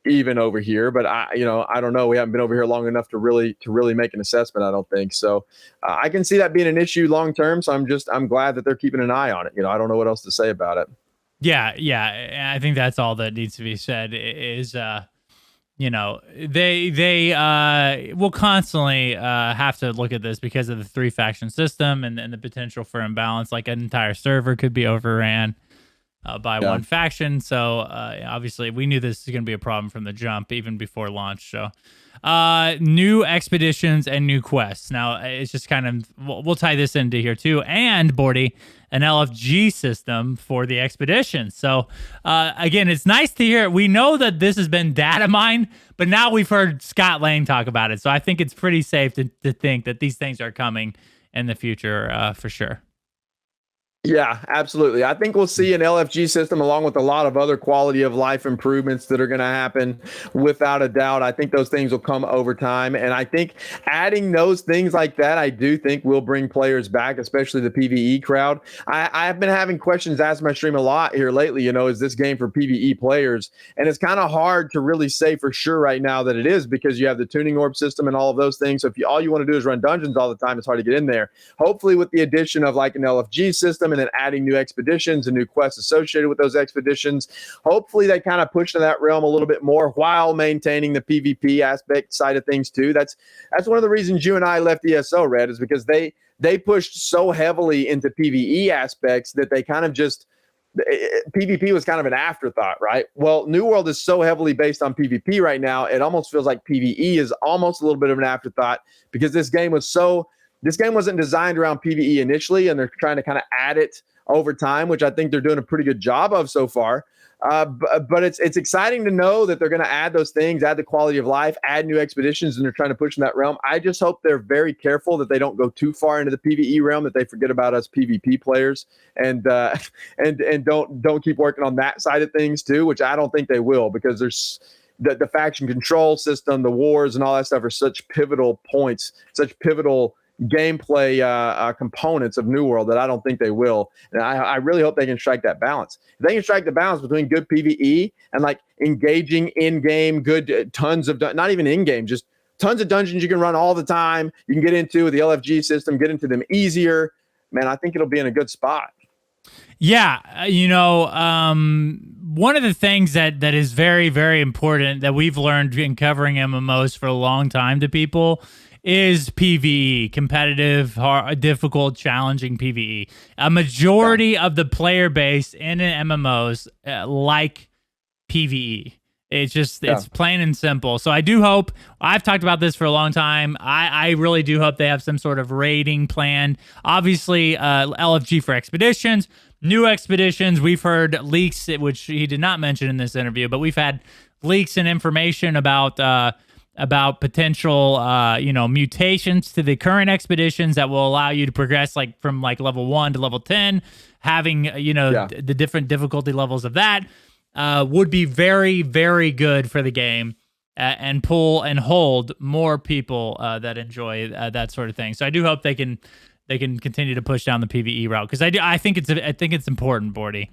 even over here, but I don't know. We haven't been over here long enough to really make an assessment, I don't think. So I can see that being an issue long term. So I'm glad that they're keeping an eye on it. You know, I don't know what else to say about it. Yeah. I think that's all that needs to be said is, you know, they will constantly have to look at this because of the 3-faction system and the potential for imbalance. Like, an entire server could be overran. by one faction. So obviously we knew this was going to be a problem from the jump, even before launch. So new expeditions and new quests. Now it's just kind of, we'll tie this into here too. And Bordy, an LFG system for the expedition. So again, it's nice to hear. We know that this has been data mined, but now we've heard Scot Lane talk about it. So I think it's pretty safe to think that these things are coming in the future for sure. Yeah, absolutely. I think we'll see an LFG system along with a lot of other quality of life improvements that are going to happen without a doubt. I think those things will come over time. And I think adding those things like that, I do think will bring players back, especially the PvE crowd. I've been having questions asked in my stream a lot here lately, is this game for PvE players? And it's kind of hard to really say for sure right now that it is, because you have the tuning orb system and all of those things. So if all you want to do is run dungeons all the time, it's hard to get in there. Hopefully with the addition of like an LFG system and then adding new expeditions and new quests associated with those expeditions, hopefully they kind of push into that realm a little bit more while maintaining the PvP aspect side of things too. That's one of the reasons you and I left ESO, Red, is because they pushed so heavily into PvE aspects that they kind of just, PvP was kind of an afterthought, right? Well, New World is so heavily based on PvP right now, it almost feels like PvE is almost a little bit of an afterthought, because this game wasn't designed around PvE initially, and they're trying to kind of add it over time, which I think they're doing a pretty good job of so far. But it's exciting to know that they're going to add those things, add the quality of life, add new expeditions, and they're trying to push in that realm. I just hope they're very careful that they don't go too far into the PvE realm, that they forget about us PvP players, and don't keep working on that side of things too, which I don't think they will, because there's the faction control system, the wars, and all that stuff are such pivotal points, such pivotal gameplay components of New World that I don't think they will. And I really hope they can strike that balance. If they can strike the balance between good PvE and like engaging in-game, good tons of, not even in-game, just tons of dungeons you can run all the time, you can get into with the LFG system, get into them easier, man, I think it'll be in a good spot. Yeah, one of the things that is very, very important that we've learned in covering MMOs for a long time to people is PvE, competitive, hard, difficult, challenging PvE. A majority of the player base in MMOs like PvE. It's plain and simple. So I do hope, I've talked about this for a long time. I really do hope they have some sort of rating plan. Obviously, LFG for expeditions, new expeditions. We've heard leaks, which he did not mention in this interview, but we've had leaks and information about potential, mutations to the current expeditions that will allow you to progress from level 1 to level 10, having, the different difficulty levels of that would be very, very good for the game and pull and hold more people that enjoy that sort of thing. So I do hope they can continue to push down the PvE route, because I think it's important, Bordy.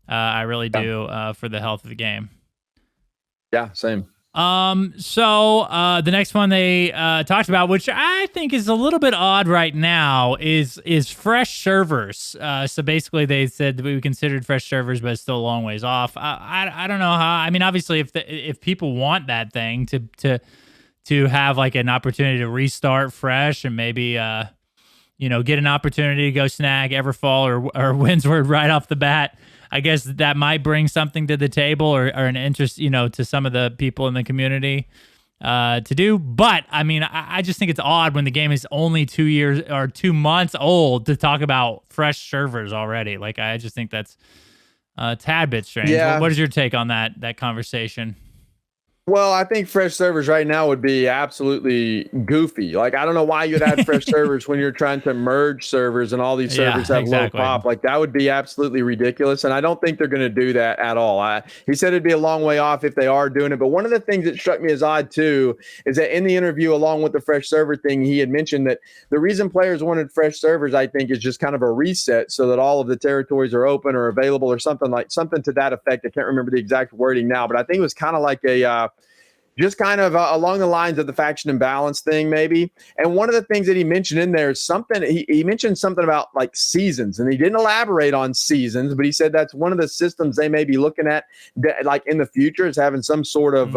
I really do for the health of the game. Yeah, same. So the next one they talked about, which I think is a little bit odd right now, is fresh servers. So basically they said that we considered fresh servers, but it's still a long ways off. I don't know how. I mean, obviously if people want that thing to have like an opportunity to restart fresh and maybe get an opportunity to go snag Everfall or Windsward right off the bat, I guess that might bring something to the table or an interest, to some of the people in the community to do. But I mean, I just think it's odd when the game is only 2 years or 2 months old to talk about fresh servers already. Like, I just think that's a tad bit strange. Yeah. What is your take on that conversation? Well, I think fresh servers right now would be absolutely goofy. Like, I don't know why you'd add fresh servers when you're trying to merge servers and all these servers have low pop. Like, that would be absolutely ridiculous. And I don't think they're going to do that at all. He said it'd be a long way off if they are doing it. But one of the things that struck me as odd, too, is that in the interview, along with the fresh server thing, he had mentioned that the reason players wanted fresh servers, I think, is just kind of a reset so that all of the territories are open or available or something to that effect. I can't remember the exact wording now, but I think it was kind of like just kind of along the lines of the faction imbalance thing, maybe. And one of the things that he mentioned in there is something, he mentioned something about like seasons, and he didn't elaborate on seasons, but he said that's one of the systems they may be looking at that, like in the future, is having some sort of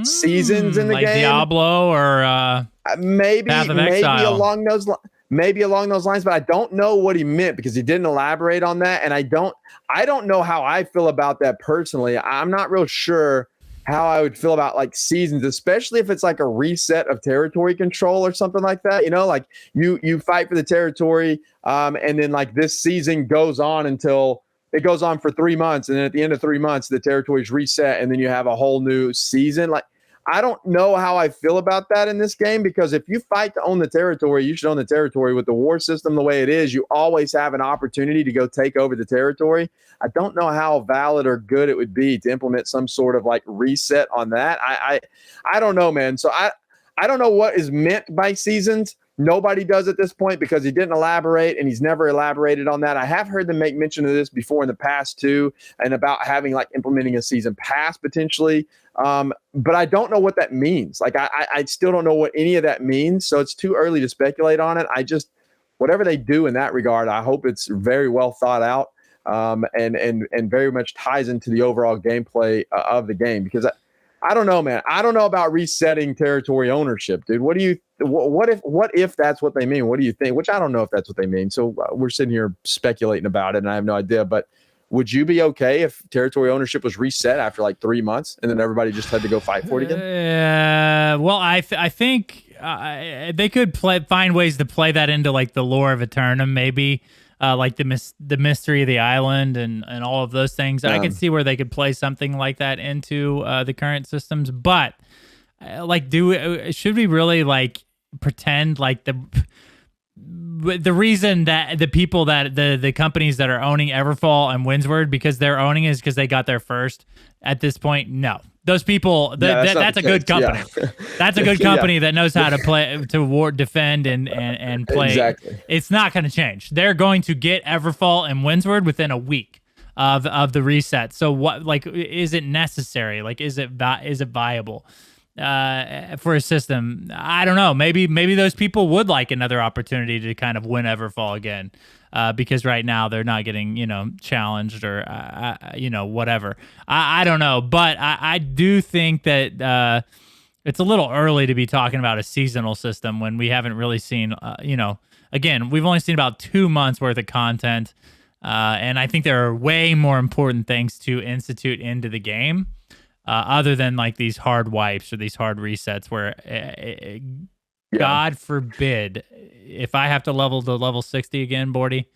seasons in the like game. Diablo or maybe along those lines. maybe along those lines, but I don't know what he meant because he didn't elaborate on that. And I don't know how I feel about that personally. I'm not real sure how I would feel about like seasons, especially if it's like a reset of territory control or something like that. Like you fight for the territory, and then like this season goes on until it goes on for 3 months, and then at the end of 3 months, the territory's reset, and then you have a whole new season. Like, I don't know how I feel about that in this game, because if you fight to own the territory, you should own the territory. With the war system the way it is, you always have an opportunity to go take over the territory. I don't know how valid or good it would be to implement some sort of like reset on that. I don't know, man. So I don't know what is meant by seasons. Nobody does at this point because he didn't elaborate, and he's never elaborated on that. I have heard them make mention of this before in the past too, and about having like implementing a season pass potentially. But I don't know what that means. Like I still don't know what any of that means. So it's too early to speculate on it. Whatever they do in that regard, I hope it's very well thought out, and very much ties into the overall gameplay of the game, because I don't know, man. I don't know about resetting territory ownership, dude. What if that's what they mean? What do you think? Which I don't know if that's what they mean. So we're sitting here speculating about it, and I have no idea. But would you be okay if territory ownership was reset after like 3 months, and then everybody just had to go fight for it again? Well, I think they could find ways to play that into like the lore of Eternum, maybe. Like the mystery of the island and all of those things. I could see where they could play something like that into the current systems. But should we really like pretend like the reason that the people that the companies that are owning Everfall and Windsward, because they're owning it, is because they got there first at this point? No. Those people, that's a good company. Yeah. That's a good company that knows how to play, to defend and play. Exactly. It's not going to change. They're going to get Everfall and Windsward within a week of the reset. So what, like, is it necessary? Like, is it viable for a system? I don't know. Maybe those people would like another opportunity to kind of win Everfall again. Because right now they're not getting, challenged or, whatever. I don't know. But I do think that it's a little early to be talking about a seasonal system when we haven't really seen, again, we've only seen about 2 months worth of content. And I think there are way more important things to institute into the game other than like these hard wipes or these hard resets where God forbid, if I have to level to level 60 again, Bordy,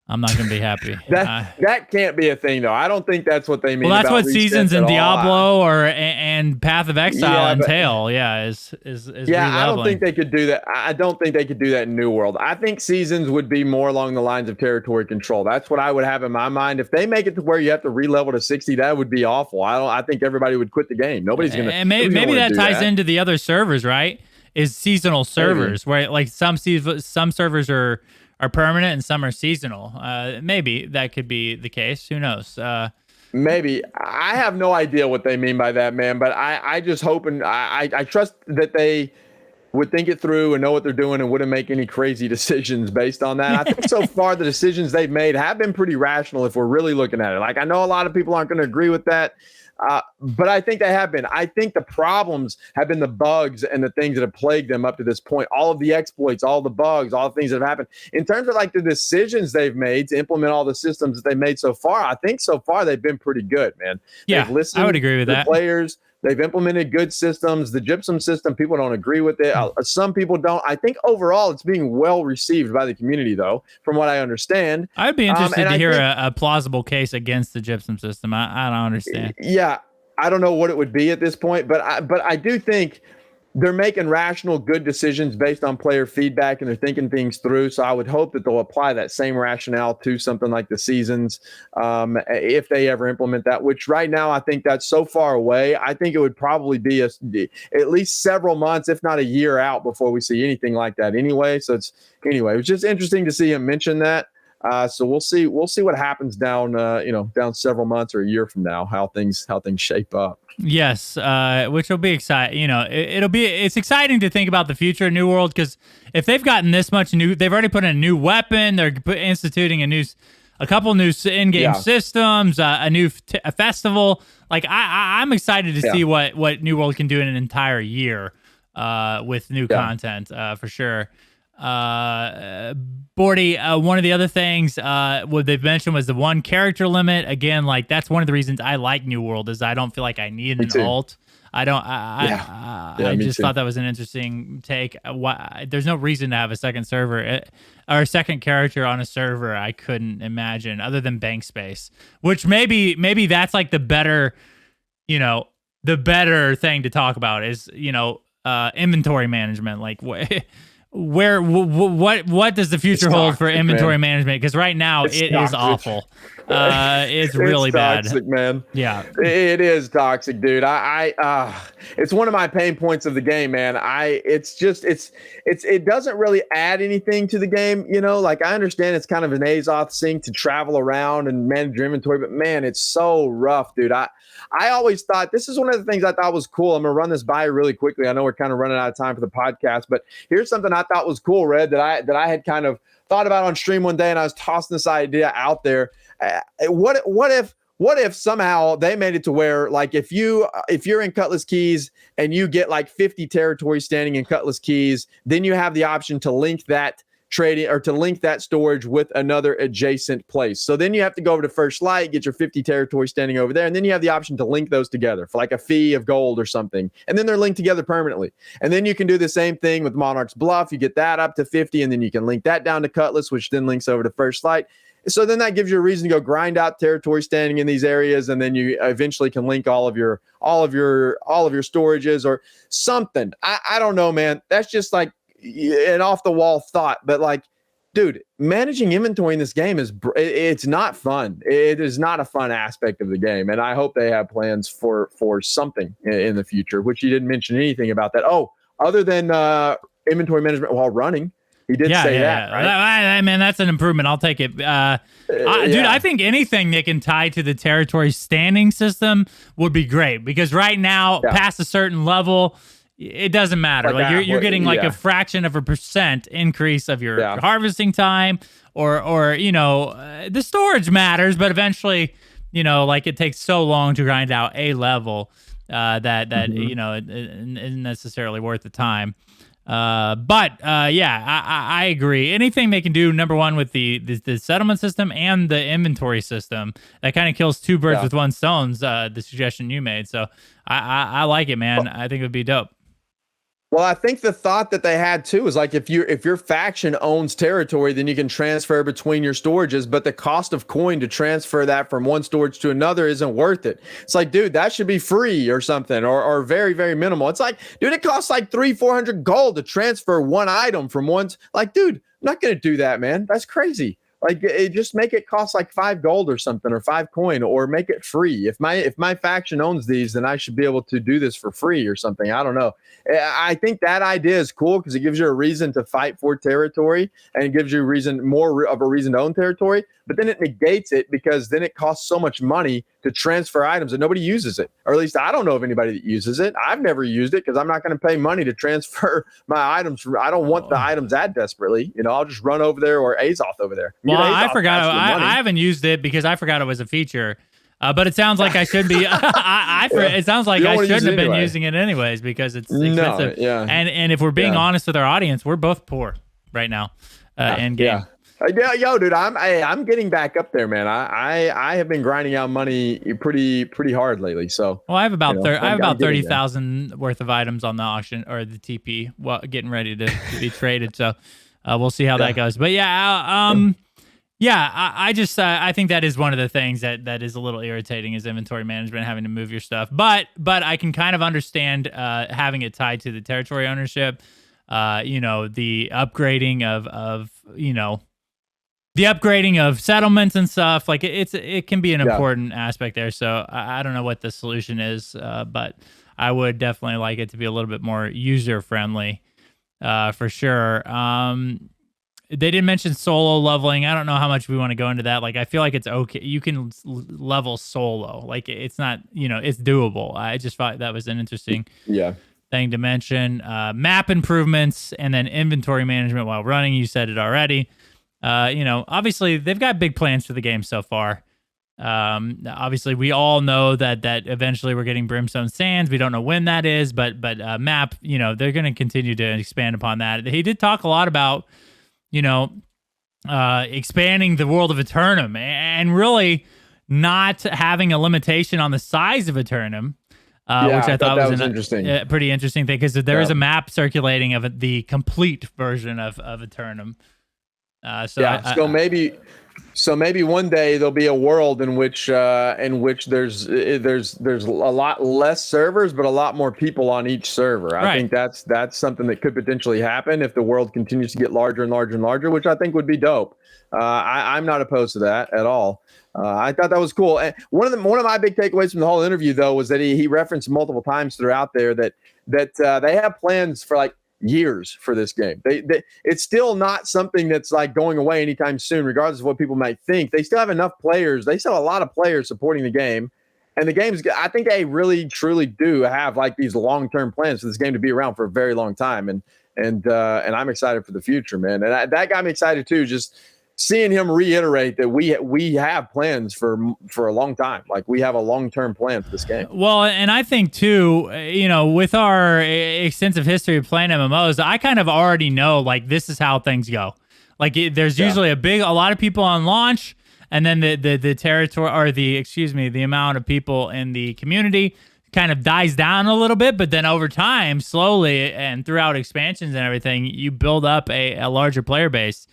I'm not going to be happy. That can't be a thing, though. I don't think that's what they mean. Well, that's what seasons in Diablo and Path of Exile entail. Is I don't think they could do that. I don't think they could do that in New World. I think seasons would be more along the lines of territory control. That's what I would have in my mind. If they make it to where you have to re-level to 60, that would be awful. I think everybody would quit the game. Nobody's going to. And maybe that ties into the other servers, right? Is seasonal servers, where like some servers are permanent and some are seasonal. Maybe that could be the case. Who knows? Maybe. I have no idea what they mean by that, man. But I just hope, and I trust that they would think it through and know what they're doing and wouldn't make any crazy decisions based on that. I think so far the decisions they've made have been pretty rational if we're really looking at it. Like, I know a lot of people aren't going to agree with that. But I think they have been. I think the problems have been the bugs and the things that have plagued them up to this point. All of the exploits, all the bugs, all the things that have happened. In terms of like the decisions they've made to implement all the systems that they've made so far, I think so far they've been pretty good, man. Yeah, I would agree with that. Players, they've implemented good systems. The gypsum system, people don't agree with it. Some people don't. I think overall it's being well received by the community, though, from what I understand. I'd be interested to hear a plausible case against the gypsum system. I don't understand. Yeah, I don't know what it would be at this point, but I do think they're making rational, good decisions based on player feedback, and they're thinking things through. So I would hope that they'll apply that same rationale to something like the seasons, if they ever implement that, which right now I think that's so far away. I think it would probably be at least several months, if not a year out, before we see anything like that anyway. So it was just interesting to see him mention that. So we'll see what happens down several months or a year from now, how things shape up. Yes, which will be exciting. It's exciting to think about the future of New World, because if they've gotten this much they've already put in a new weapon, they're instituting a couple new in-game systems, a new festival. Like I'm excited to see what New World can do in an entire year with new content for sure. Bordy, one of the other things what they've mentioned was the one character limit. Again, like that's one of the reasons I like New World is I don't feel like I need an alt. I don't. I just thought that was an interesting take. There's no reason to have a second server or a second character on a server. I couldn't imagine other than bank space, which maybe that's like the better, the better thing to talk about is inventory management. Like what does the future hold for inventory management? Because right now it is awful. It's really toxic, bad, man. Yeah, it is toxic, dude. It's one of my pain points of the game, man. It doesn't really add anything to the game, Like I understand it's kind of an Azoth thing to travel around and manage your inventory, but man, it's so rough, dude. I always thought this is one of the things I thought was cool. I'm gonna run this by really quickly. I know we're kind of running out of time for the podcast, but here's something I thought was cool, Red, that I had kind of thought about on stream one day, and I was tossing this idea out there. What if somehow they made it to where, like, if you're in Cutlass Keys and you get like 50 territory standing in Cutlass Keys, then you have the option to link that trading or to link that storage with another adjacent place. So then you have to go over to First Light, get your 50 territory standing over there, and then you have the option to link those together for like a fee of gold or something. And then they're linked together permanently. And then you can do the same thing with Monarch's Bluff. You get that up to 50, and then you can link that down to Cutlass, which then links over to First Light. So then that gives you a reason to go grind out territory standing in these areas, and then you eventually can link all of your storages or something. I don't know, man. That's just like an off the wall thought, but like, dude, managing inventory in this game it's not fun. It is not a fun aspect of the game, and I hope they have plans for something in the future. Which you didn't mention anything about that. Oh, other than inventory management while running. He did say that, right? Man, that's an improvement. I'll take it. Dude, I think anything that can tie to the territory standing system would be great because right now, past a certain level, it doesn't matter. Like you're getting like a fraction of a % increase of your harvesting time or the storage matters, but eventually, like it takes so long to grind out a level that it isn't necessarily worth the time. I agree. Anything they can do, number one, with the settlement system and the inventory system, that kind of kills two birds with one stone. The suggestion you made, so I like it, man. I think it would be dope. Well, I think the thought that they had too is like if your faction owns territory, then you can transfer between your storages, but the cost of coin to transfer that from one storage to another isn't worth it. It's like, dude, that should be free or something, or very, very minimal. It's like, dude, it costs like 300-400 gold to transfer one item from one. Like, dude, I'm not gonna do that, man. That's crazy. Like, just make it cost like 5 gold or something, or 5 coin, or make it free. If my faction owns these, then I should be able to do this for free or something. I don't know. I think that idea is cool because it gives you a reason to fight for territory, and it gives you more of a reason to own territory. But then it negates it because then it costs so much money to transfer items that nobody uses it, or at least I don't know of anybody that uses it. I've never used it because I'm not going to pay money to transfer my items. I don't want the items that desperately. I'll just run over there or Azoth over there. Well, I forgot. I haven't used it because I forgot it was a feature. But it sounds like I should be. It sounds like I shouldn't have been using it anyways because it's expensive. And if we're being honest with our audience, we're both poor right now in game. Yo, dude, I'm getting back up there, man. I have been grinding out money pretty hard lately. So I have about 30,000 worth of items on the auction or the TP, getting ready to be traded. So we'll see how that goes. But I think that is one of the things that is a little irritating is inventory management, having to move your stuff. But I can kind of understand having it tied to the territory ownership. The upgrading of the upgrading of settlements and stuff. Like it can be an important aspect there. So I don't know what the solution is, but I would definitely like it to be a little bit more user friendly, for sure. They didn't mention solo leveling. I don't know how much we want to go into that. Like, I feel like it's okay. You can level solo. Like, it's not, it's doable. I just thought that was an interesting thing to mention. Map improvements and then inventory management while running. You said it already. Obviously they've got big plans for the game so far. Obviously, we all know that eventually we're getting Brimstone Sands. We don't know when that is, but map, they're going to continue to expand upon that. He did talk a lot about, expanding the world of Eternum and really not having a limitation on the size of Eternum. Which I thought was interesting. A pretty interesting thing, because there is a map circulating of the complete version of Eternum. So maybe one day there'll be a world in which there's a lot less servers, but a lot more people on each server. I think that's something that could potentially happen if the world continues to get larger and larger and larger, which I think would be dope. I'm not opposed to that at all. I thought that was cool. And one of my big takeaways from the whole interview, though, was that he referenced multiple times throughout there that they have plans for like years for this game. It's still not something that's like going away anytime soon, regardless of what people might think. They still have enough players. They still have a lot of players supporting the game. And the game's, I think they really, truly do have like these long-term plans for this game to be around for a very long time. And I'm excited for the future, man. And that got me excited too, just seeing him reiterate that we have plans for a long time. Like, we have a long-term plan for this game. Well, and I think too, with our extensive history of playing MMOs, I kind of already know, like, this is how things go. Like, there's usually a lot of people on launch, and then the territory, or the amount of people in the community kind of dies down a little bit, but then over time, slowly, and throughout expansions and everything, you build up a larger player base.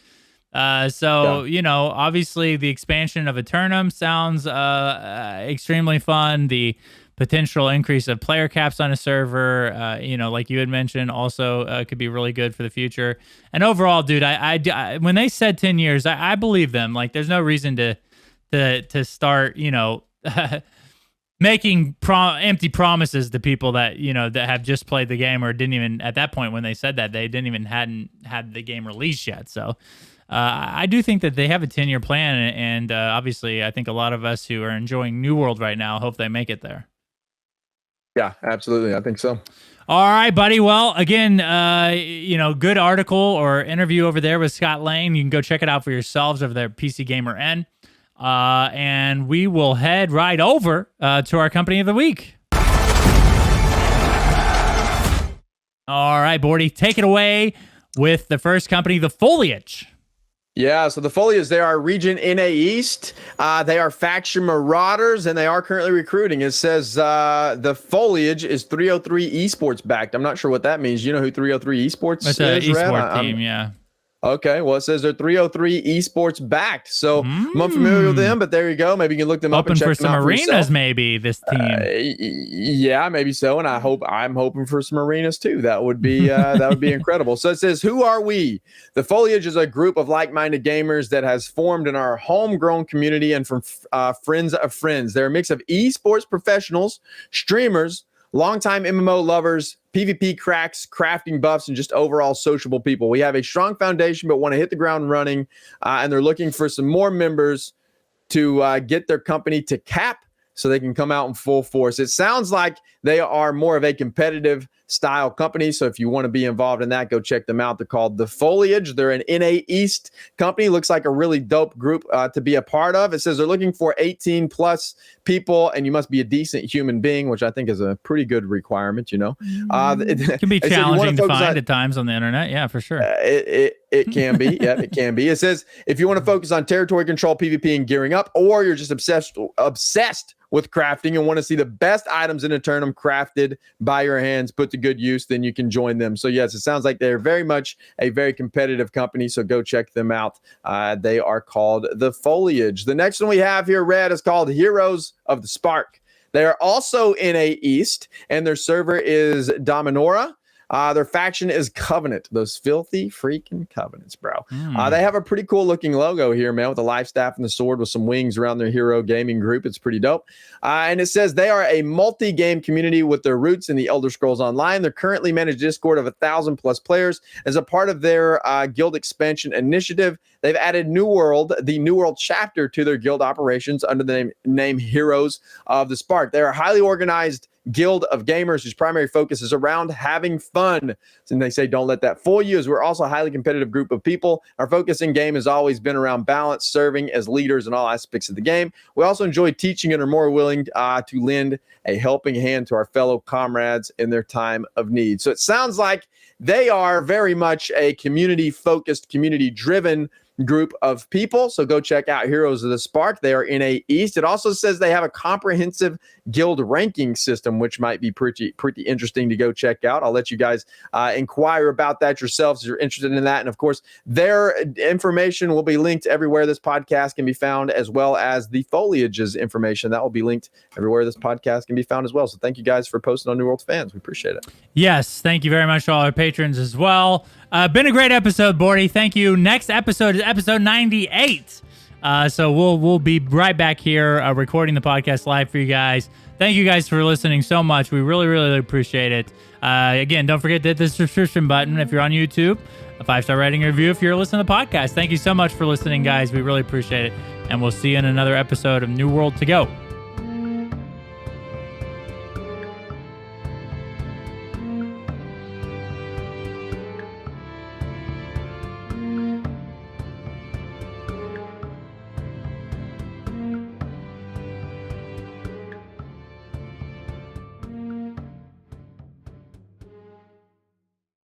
Obviously the expansion of Eternum sounds extremely fun. The potential increase of player caps on a server, like you had mentioned, also could be really good for the future. And overall, dude, I when they said 10 years, I believe them. Like, there's no reason to start, making empty promises to people that that have just played the game, or didn't even, at that point when they said that, they hadn't had the game released yet. So I do think that they have a 10-year plan, and obviously I think a lot of us who are enjoying New World right now hope they make it there. Yeah, absolutely. I think so. All right, buddy. Well, again, good article or interview over there with Scot Lane. You can go check it out for yourselves over there at PCGamerN. And we will head right over to our company of the week. All right, Bordy, take it away with the first company, the Foliage. Yeah, so the Foliage, they are Region NA East. They are faction marauders, and they are currently recruiting. It says the Foliage is 303 Esports backed. I'm not sure what that means. You know who 303 Esports is? It's an esports team, yeah. Okay, well, it says they're 303 Esports backed. So I'm unfamiliar with them, but there you go. Maybe you can look them up and check them out for yourself. Hoping for some arenas, maybe, this team. Yeah, maybe so. And I'm hoping for some arenas too. That would be incredible. So it says, who are we? The Foliage is a group of like-minded gamers that has formed in our homegrown community and from friends of friends. They're a mix of esports professionals, streamers, longtime MMO lovers, PvP cracks, crafting buffs, and just overall sociable people. We have a strong foundation, but want to hit the ground running, and they're looking for some more members to get their company to cap so they can come out in full force. It sounds like they are more of a competitive style company. So if you want to be involved in that, go check them out. They're called The Foliage. They're an NA East company. Looks like a really dope group to be a part of. It says they're looking for 18 plus people, and you must be a decent human being, which I think is a pretty good requirement, It can be challenging to find at times on the internet. Yeah, for sure. It can be. Yeah, it can be. It says if you want to focus on territory control, PvP, and gearing up, or you're just obsessed with crafting and want to see the best items in Eternum crafted by your hands, put to good use, then you can join them. So yes, it sounds like they're very much a very competitive company. So go check them out. They are called The Foliage. The next one we have here, Red, is called Heroes of the Spark. They are also NA East, and their server is Dominora. Their faction is Covenant. Those filthy freaking Covenants, bro. They have a pretty cool looking logo here, man, with the life staff and the sword with some wings around their hero gaming group. It's pretty dope. And it says they are a multi-game community with their roots in the Elder Scrolls Online. They're currently managed Discord of 1,000 plus players. As a part of their guild expansion initiative, they've added New World, the New World chapter, to their guild operations under the name Heroes of the Spark. They are a highly organized guild of gamers whose primary focus is around having fun. And they say, don't let that fool you, as we're also a highly competitive group of people. Our focus in game has always been around balance, serving as leaders in all aspects of the game. We also enjoy teaching and are more willing to lend a helping hand to our fellow comrades in their time of need. So it sounds like they are very much a community-focused, community-driven group of people. So go check out Heroes of the Spark. They are NA East. It also says they have a comprehensive guild ranking system, which might be pretty interesting to go check out. I'll let you guys inquire about that yourselves if you're interested in that. And of course, their information will be linked everywhere this podcast can be found, as well as the Foliage's information. That will be linked everywhere this podcast can be found as well. So thank you guys for posting on New World Fans. We appreciate it. Yes, thank you very much to all our patrons as well. Been a great episode, Bordy. Thank you. Next episode is episode 98. So we'll be right back here recording the podcast live for you guys. Thank you guys for listening so much. We really, really appreciate it. Again, don't forget to hit the subscription button if you're on YouTube. A 5-star rating review if you're listening to the podcast. Thank you so much for listening, guys. We really appreciate it. And we'll see you in another episode of New World to Go.